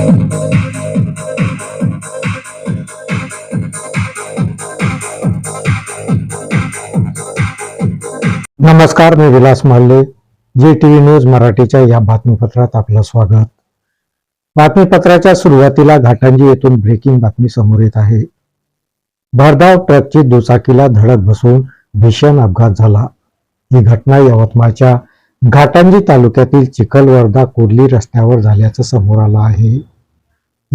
नमस्कार, मी विलास माल्ले. जी TV news मराठीच्या या बातमीपत्रात आपलं स्वागत. बातमीपत्राच्या सुरुवातीला घाटंजी येथून ब्रेकिंग बातमी समोर येत आहे. भरधाव ट्रकची दुचाकीला धडक बसून भीषण अपघात झाला. ही घटना यवतमाळच्या घाटंजी तालुक्यातील चिखलवर्धा कोर्ली रस्त्यावर झाल्याचं समोर आलं आहे.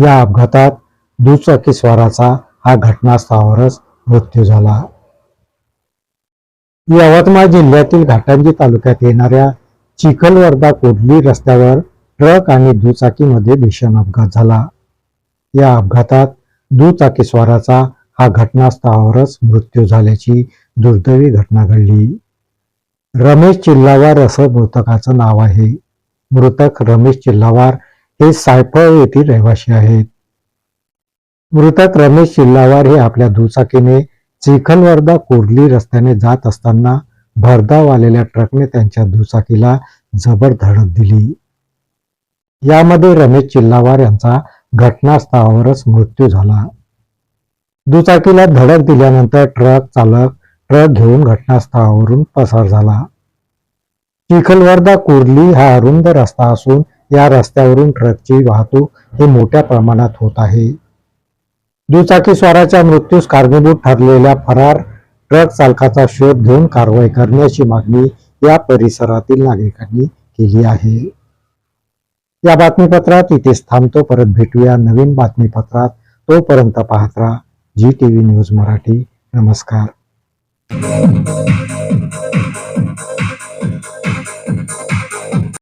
या अपघातात दुचाकीस्वाराचा हा घटनास्थळावरच मृत्यू झाला. यवतमाळ जिल्ह्यातील घाटंजी तालुक्यात येणाऱ्या चिखलवर्धा कोर्ली रस्त्यावर ट्रक आणि दुचाकीमध्ये भीषण अपघात झाला. या अपघातात दुचाकीस्वाराचा हा घटनास्थळावरच मृत्यू झाल्याची दुर्दैवी घटना घडली. रमेश चिल्लावार असं मृतकाचं नाव आहे. मृतक रमेश चिल्लावार हे सायफळ येथील रहिवासी आहेत. मृतक रमेश चिल्लावार हे आपल्या दुचाकीने चिखलवर्धा कोर्ली रस्त्याने जात असताना भरधाव आलेल्या ट्रकने त्यांच्या दुचाकीला जबर धडक दिली. यामध्ये रमेश चिल्लावार यांचा घटनास्थळावरच मृत्यू झाला. दुचाकीला धडक दिल्यानंतर ट्रक चालक ट्रक घेऊन घटनास्थळावरून पसार झाला. चिखलवर्धा कोर्ली हा अरुंद रस्ता असून या रस्त्यावरून ट्रकची वाहतूक ही मोठ्या प्रमाणात होत आहे. दुचाकीस्वाराच्या मृत्यूस कारणीभूत ठरलेल्या फरार ट्रक चालकाचा शोध घेऊन कारवाई करण्याची मागणी या परिसरातील नागरिकांनी केली आहे. या बातमीपत्रात इथेच थांबतो. परत भेटूया नवीन बातमीपत्रात. तोपर्यंत पाहत राहा जी टीव्ही न्यूज मराठी. नमस्कार.